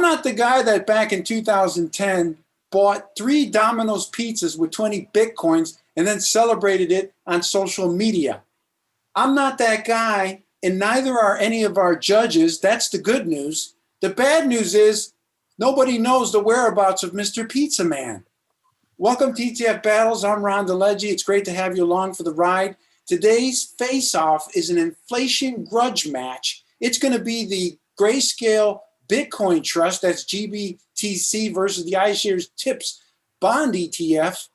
I'm not the guy that back in 2010 bought 3 Domino's pizzas with 20 Bitcoins and then celebrated it on social media. I'm not that guy, and neither are any of our judges. That's the good news. The bad news is nobody knows the whereabouts of Mr. Pizza Man. Welcome to ETF Battles. I'm DeLegge. It's great to have you along for the ride. Today's face-off is an inflation grudge match. It's going to be the Grayscale Bitcoin Trust, that's GBTC, versus the iShares TIPS Bond ETF,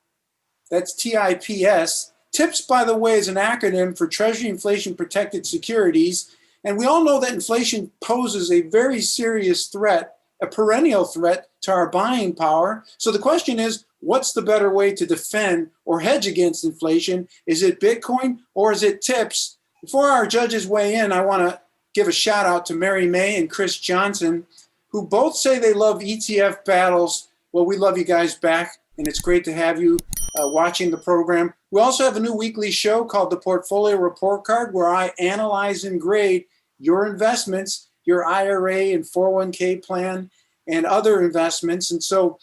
that's TIPS. TIPS, by the way, is an acronym for Treasury Inflation Protected Securities. And we all know that inflation poses a very serious threat, a perennial threat to our buying power. So the question is, what's the better way to defend or hedge against inflation? Is it Bitcoin or is it TIPS? Before our judges weigh in, I want to give a shout out to Mary May and Chris Johnson, who both say they love ETF Battles. Well, we love you guys back, and it's great to have you watching the program. We also have a new weekly show called the Portfolio Report Card, where I analyze and grade your investments, your IRA and 401k plan, and other investments. And so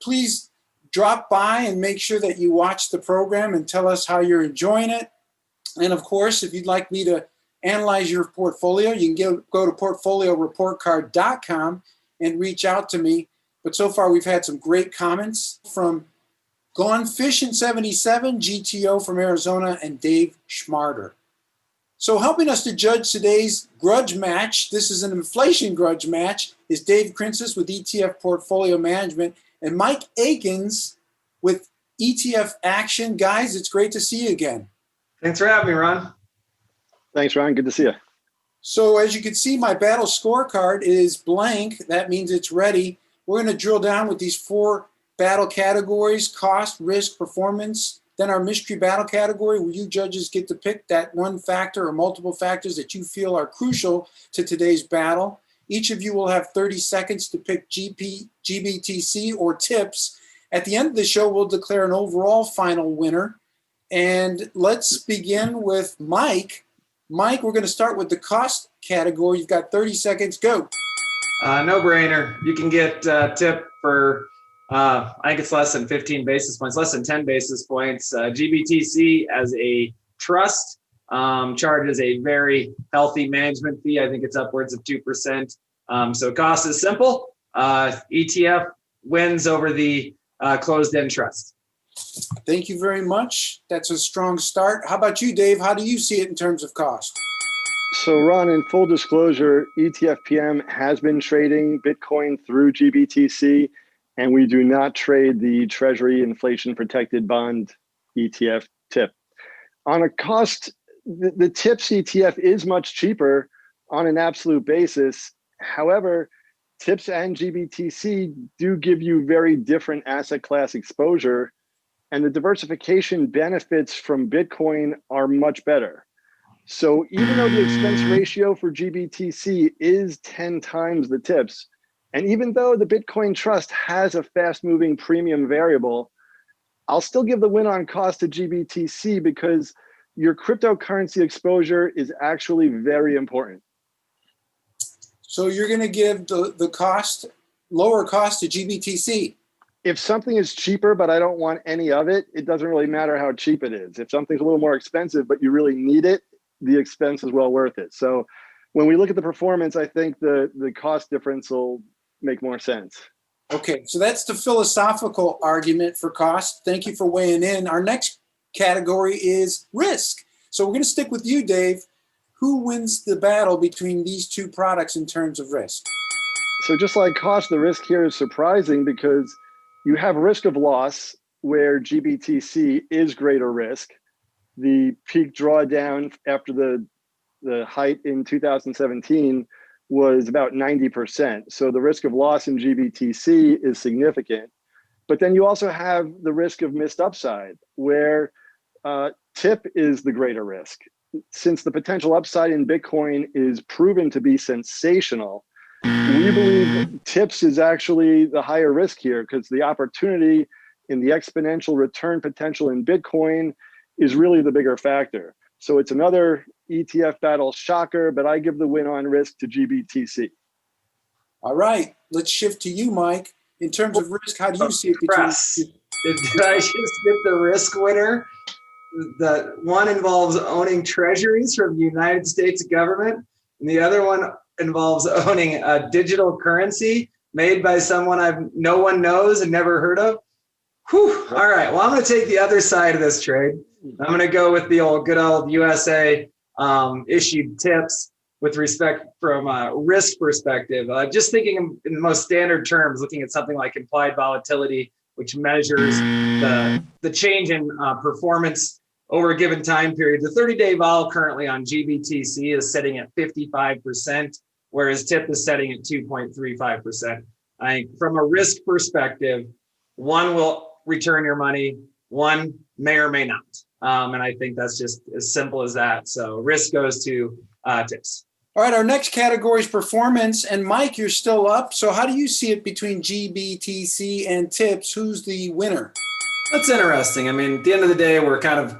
please drop by and make sure that you watch the program and tell us how you're enjoying it. And of course, if you'd like me to analyze your portfolio, you can go to portfolioreportcard.com and reach out to me. But so far, we've had some great comments from Gone Fishing 77, GTO from Arizona, and Dave Schmarter. So helping us to judge today's grudge match, this is an inflation grudge match, is David Kreinces with ETF Portfolio Management and Mike Akins with ETF Action. Guys, it's great to see you again. Thanks for having me, Ron. Thanks, Ron. Good to see you. So as you can see, my battle scorecard is blank. That means it's ready. We're going to drill down with these 4 battle categories: cost, risk, performance. Then our mystery battle category, where you judges get to pick that one factor or multiple factors that you feel are crucial to today's battle. Each of you will have 30 seconds to pick GBTC or TIPS. At the end of the show, we'll declare an overall final winner. And let's begin with Mike. Mike, we're going to start with the cost category. You've got 30 seconds. Go. No brainer. You can get TIP for, I think it's less than 15 basis points, less than 10 basis points. GBTC as a trust charges a very healthy management fee. I think it's upwards of 2%. So cost is simple. ETF wins over the closed-end trust. Thank you very much. That's a strong start. How about you, Dave? How do you see it in terms of cost? So, Ron, in full disclosure, ETF PM has been trading Bitcoin through GBTC, and we do not trade the Treasury Inflation Protected Bond ETF TIP. On a cost, the TIPS ETF is much cheaper on an absolute basis. However, TIPS and GBTC do give you very different asset class exposure, and the diversification benefits from Bitcoin are much better. So even though the expense ratio for GBTC is 10 times the TIPS, and even though the Bitcoin Trust has a fast-moving premium variable, I'll still give the win on cost to GBTC because your cryptocurrency exposure is actually very important. So you're going to give the cost, lower cost to GBTC. If something is cheaper, but I don't want any of it, it doesn't really matter how cheap it is. If something's a little more expensive, but you really need it, the expense is well worth it. So when we look at the performance, I think the cost difference will make more sense. Okay, so that's the philosophical argument for cost. Thank you for weighing in. Our next category is risk. So we're going to stick with you, Dave. Who wins the battle between these 2 products in terms of risk? So just like cost, the risk here is surprising because you have risk of loss where GBTC is greater risk. The peak drawdown after the height in 2017 was about 90%. So the risk of loss in GBTC is significant. But then you also have the risk of missed upside where TIP is the greater risk. Since the potential upside in Bitcoin is proven to be sensational, we believe TIPS is actually the higher risk here because the opportunity in the exponential return potential in Bitcoin is really the bigger factor. So it's another ETF battle shocker, but I give the win on risk to GBTC. All right, let's shift to you, Mike. In terms of risk, how do you see it between? Press. Did I just get the risk winner? The one involves owning treasuries from the United States government, and the other one involves owning a digital currency made by someone no one knows and never heard of. Whew. All right. Well, I'm going to take the other side of this trade. I'm going to go with the good old USA issued tips with respect from a risk perspective. Just thinking in the most standard terms, looking at something like implied volatility, which measures the change in performance over a given time period. The 30-day vol currently on GBTC is setting at 55%, whereas TIP is setting at 2.35%. I think from a risk perspective, one will return your money, one may or may not. And I think that's just as simple as that. So risk goes to tips. All right, our next category is performance. And Mike, you're still up. So how do you see it between GBTC and tips? Who's the winner? That's interesting. I mean, at the end of the day, we're kind of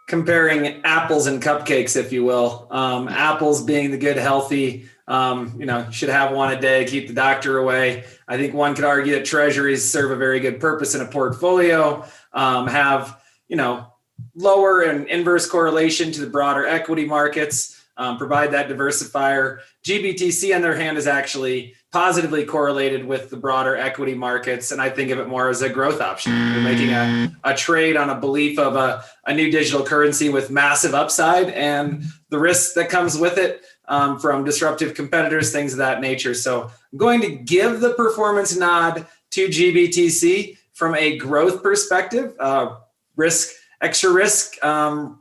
comparing apples and cupcakes, if you will. Apples being the good, healthy, should have one a day, keep the doctor away. I think one could argue that treasuries serve a very good purpose in a portfolio, have, lower and inverse correlation to the broader equity markets, provide that diversifier. GBTC, on their hand, is actually positively correlated with the broader equity markets. And I think of it more as a growth option. You're making a trade on a belief of a new digital currency with massive upside and the risk that comes with it from disruptive competitors, things of that nature. So I'm going to give the performance nod to GBTC from a growth perspective. Extra risk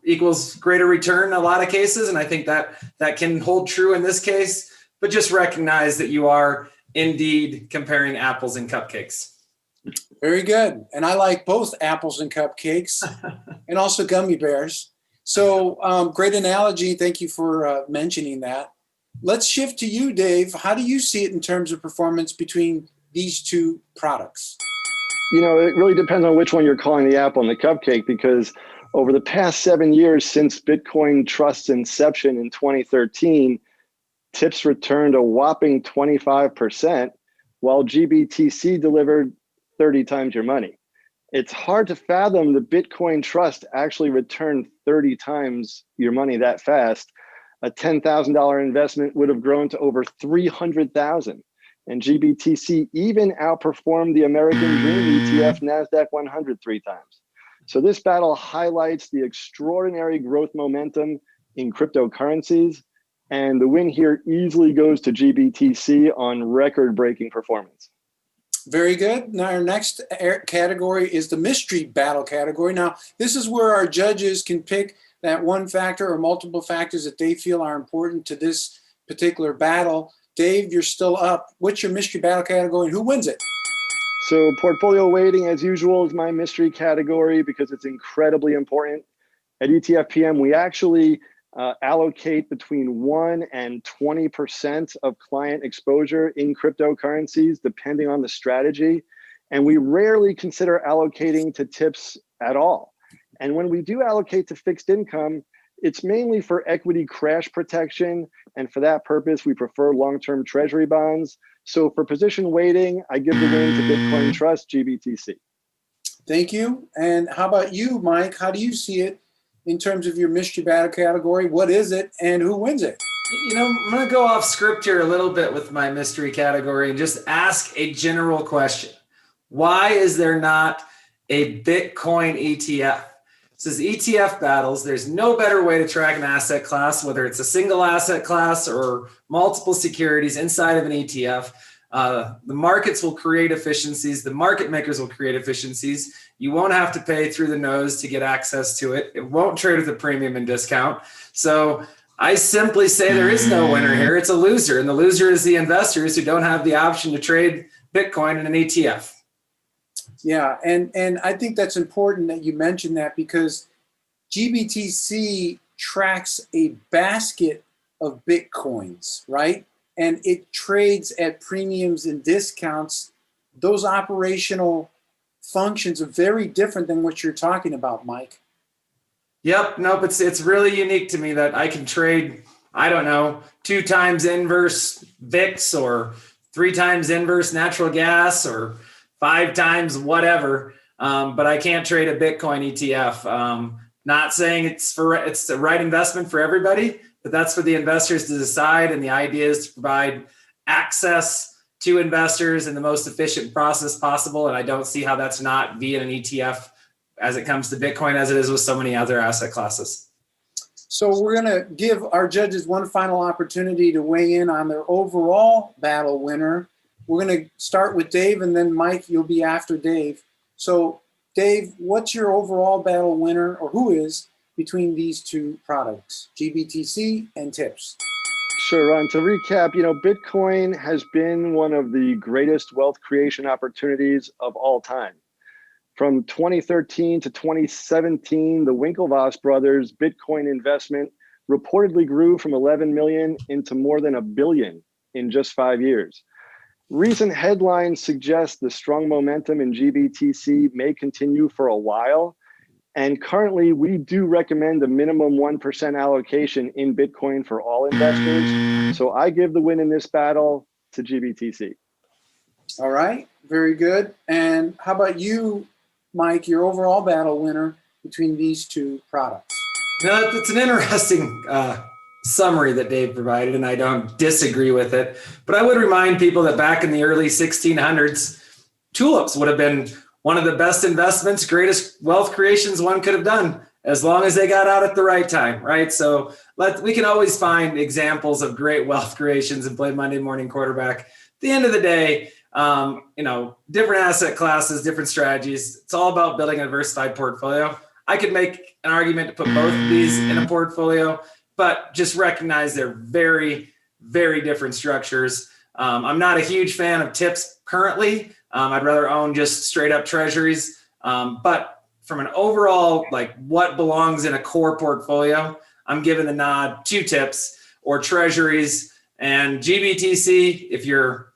equals greater return in a lot of cases. And I think that can hold true in this case, but just recognize that you are indeed comparing apples and cupcakes. Very good. And I like both apples and cupcakes and also gummy bears. So great analogy. Thank you for mentioning that. Let's shift to you, Dave. How do you see it in terms of performance between these two products? It really depends on which one you're calling the apple and the cupcake, because over the past 7 years since Bitcoin Trust's inception in 2013, TIPS returned a whopping 25%, while GBTC delivered 30 times your money. It's hard to fathom the Bitcoin Trust actually returned 30 times your money that fast. A $10,000 investment would have grown to over 300,000. And GBTC even outperformed the American Dream ETF NASDAQ 100 3 times. So this battle highlights the extraordinary growth momentum in cryptocurrencies. And the win here easily goes to GBTC on record-breaking performance. Very good. Now our next category is the mystery battle category. Now, this is where our judges can pick that one factor or multiple factors that they feel are important to this particular battle. Dave, you're still up. What's your mystery battle category and who wins it? So portfolio weighting, as usual, is my mystery category because it's incredibly important. At ETF PM, we actually allocate between 1 and 20% of client exposure in cryptocurrencies, depending on the strategy. And we rarely consider allocating to tips at all. And when we do allocate to fixed income, it's mainly for equity crash protection. And for that purpose, we prefer long-term treasury bonds. So for position weighting, I give the win to Bitcoin Trust, GBTC. Thank you. And how about you, Mike? How do you see it in terms of your mystery battle category? What is it and who wins it? I'm going to go off script here a little bit with my mystery category and just ask a general question. Why is there not a Bitcoin ETF? This is ETF Battles. There's no better way to track an asset class, whether it's a single asset class or multiple securities inside of an ETF. The markets will create efficiencies. The market makers will create efficiencies. You won't have to pay through the nose to get access to it. It won't trade with a premium and discount. So I simply say there is no winner here. It's a loser. And the loser is the investors who don't have the option to trade Bitcoin in an ETF. Yeah, and I think that's important that you mentioned that because GBTC tracks a basket of Bitcoins, right? And it trades at premiums and discounts. Those operational functions are very different than what you're talking about, Mike. Yep, nope, it's really unique to me that I can trade, 2 times inverse VIX or 3 times inverse natural gas or 5 times whatever. But I can't trade a Bitcoin ETF. Not saying it's the right investment for everybody, but that's for the investors to decide. And the idea is to provide access to investors in the most efficient process possible. And I don't see how that's not via an ETF as it comes to Bitcoin, as it is with so many other asset classes. So we're going to give our judges one final opportunity to weigh in on their overall battle winner. We're going to start with Dave, and then Mike, you'll be after Dave. So Dave, what's your overall battle winner, or who is, between these two products, GBTC and TIPS? Sure, Ron. To recap, Bitcoin has been one of the greatest wealth creation opportunities of all time. From 2013 to 2017, the Winklevoss brothers' Bitcoin investment reportedly grew from 11 million into more than $1 billion in just 5 years. Recent headlines suggest the strong momentum in GBTC may continue for a while. And currently, we do recommend a minimum 1% allocation in Bitcoin for all investors. So I give the win in this battle to GBTC. All right, very good. And how about you, Mike, your overall battle winner between these two products? That's an interesting summary that Dave provided, and I don't disagree with it. But I would remind people that back in the early 1600s, tulips would have been one of the best investments, greatest wealth creations one could have done, as long as they got out at the right time, right? So we can always find examples of great wealth creations and play Monday morning quarterback. At the end of the day, different asset classes, different strategies. It's all about building a diversified portfolio. I could make an argument to put both of these in a portfolio, but just recognize they're very, very different structures. I'm not a huge fan of TIPS currently. I'd rather own just straight up treasuries. But from an overall, what belongs in a core portfolio, I'm giving the nod to TIPS or treasuries and GBTC. If you're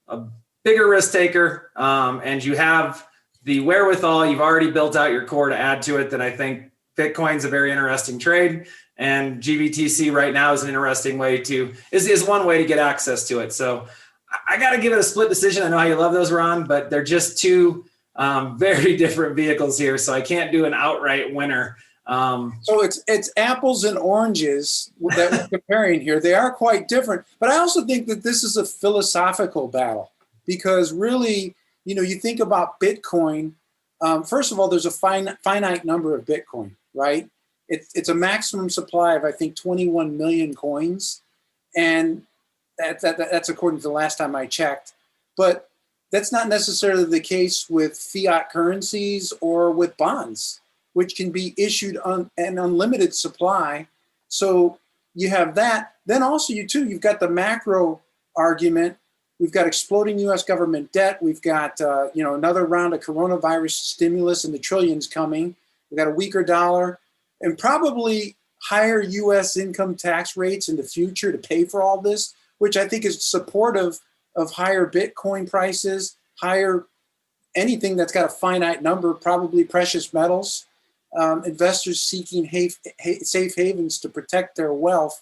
a bigger risk taker and you have the wherewithal, you've already built out your core to add to it, then I think Bitcoin's a very interesting trade. And GBTC right now is an interesting way is one way to get access to it. So I got to give it a split decision. I know how you love those, Ron, but they're just two very different vehicles here. So I can't do an outright winner. So it's apples and oranges that we're comparing here. They are quite different. But I also think that this is a philosophical battle because really, you think about Bitcoin. First of all, there's a finite number of Bitcoin, right? It's a maximum supply of, I think, 21 million coins. And that's according to the last time I checked. But that's not necessarily the case with fiat currencies or with bonds, which can be issued on an unlimited supply. So you have that. Then also you've got the macro argument. We've got exploding U.S. government debt. We've got another round of coronavirus stimulus in the trillions coming. We've got a weaker dollar and probably higher U.S. income tax rates in the future to pay for all this, which I think is supportive of higher Bitcoin prices, higher anything that's got a finite number, probably precious metals, investors seeking safe havens to protect their wealth.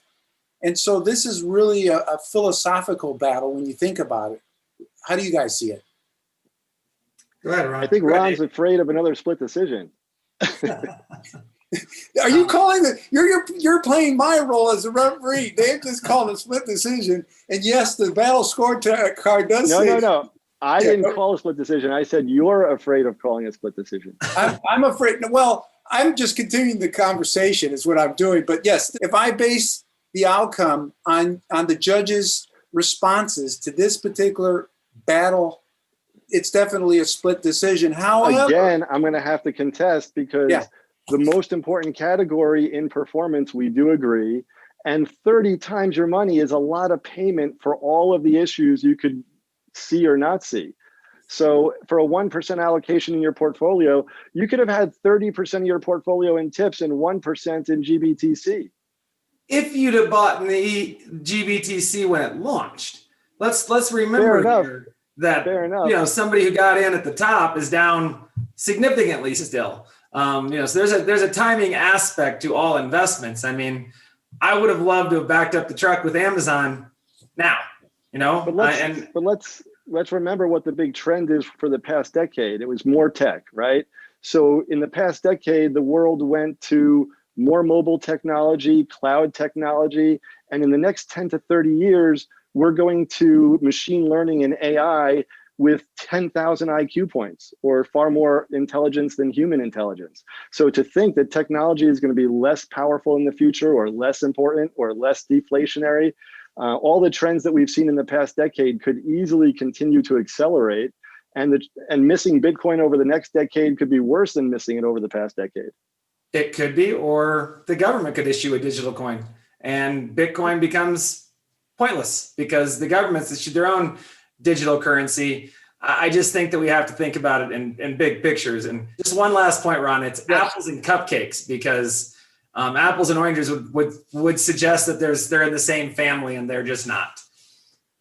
And so this is really a philosophical battle when you think about it. How do you guys see it? Go ahead, Ron. I think Ron's afraid of another split decision. Are you calling it? You're playing my role as a referee. Dave just called a split decision, and yes, the battle scorecard does say. No. I didn't call a split decision. I said you're afraid of calling a split decision. I'm afraid. Well, I'm just continuing the conversation is what I'm doing. But yes, if I base the outcome on the judges' responses to this particular battle, it's definitely a split decision. However, again, I'm going to have to contest because the most important category in performance, we do agree, and 30 times your money is a lot of payment for all of the issues you could see or not see. So for a 1% allocation in your portfolio, you could have had 30% of your portfolio in TIPS and 1% in GBTC. If you'd have bought the GBTC when it launched, let's remember here that somebody who got in at the top is down significantly still. So there's a timing aspect to all investments. I mean, I would have loved to have backed up the truck with Amazon now, You know, But let's remember what the big trend is for the past decade. It was more tech, right? So in the past decade, the world went to more mobile technology, cloud technology, and in the next 10 to 30 years, we're going to machine learning and AI with 10,000 IQ points, or far more intelligence than human intelligence. So to think that technology is going to be less powerful in the future, or less important, or less deflationary, all the trends that we've seen in the past decade could easily continue to accelerate, and missing Bitcoin over the next decade could be worse than missing it over the past decade. It could be, or the government could issue a digital coin and Bitcoin becomes pointless because the government's issued their own digital currency. I just think that we have to think about it in big pictures. And just one last point, Ron, it's apples and cupcakes, because apples and oranges would suggest that they're in the same family, and they're just not.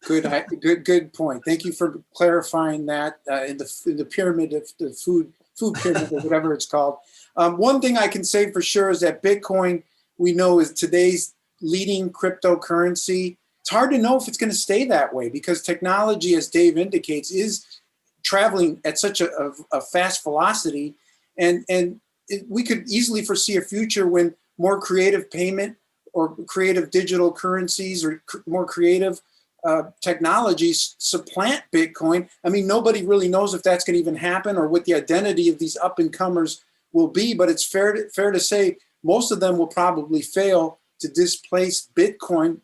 Good point. Thank you for clarifying that in the pyramid of the food pyramid, or whatever it's called. One thing I can say for sure is that Bitcoin, we know, is today's leading cryptocurrency. It's hard to know if it's going to stay that way, because technology, as Dave indicates, is traveling at such a fast velocity, and we could easily foresee a future when more creative payment or creative digital currencies or more creative technologies supplant Bitcoin. I mean, nobody really knows if that's going to even happen or what the identity of these up-and-comers will be, but it's fair to say most of them will probably fail to displace Bitcoin.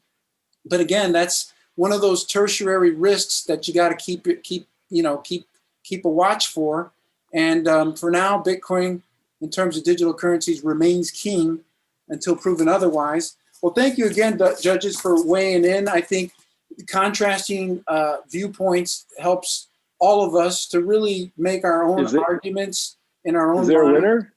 But again, that's one of those tertiary risks that you got to keep a watch for. And for now, Bitcoin, in terms of digital currencies, remains king until proven otherwise. Well, thank you again, judges, for weighing in. I think contrasting viewpoints helps all of us to really make our own arguments in our own. Is there a winner?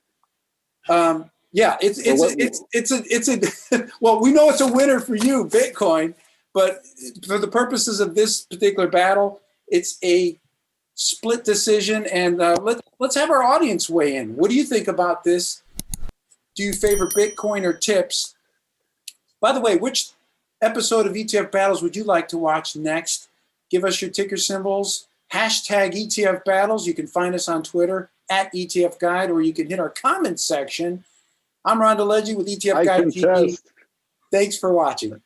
Yeah, it's a well, we know it's a winner for you, Bitcoin, but for the purposes of this particular battle, it's a split decision. And let's have our audience weigh in. What do you think about this? Do you favor Bitcoin or TIPS? By the way, which episode of ETF Battles would you like to watch next? Give us your ticker symbols. Hashtag ETF Battles. You can find us on Twitter at ETFguide, or you can hit our comments section. I'm Ron DeLegge with ETF Guide TV. Thanks for watching.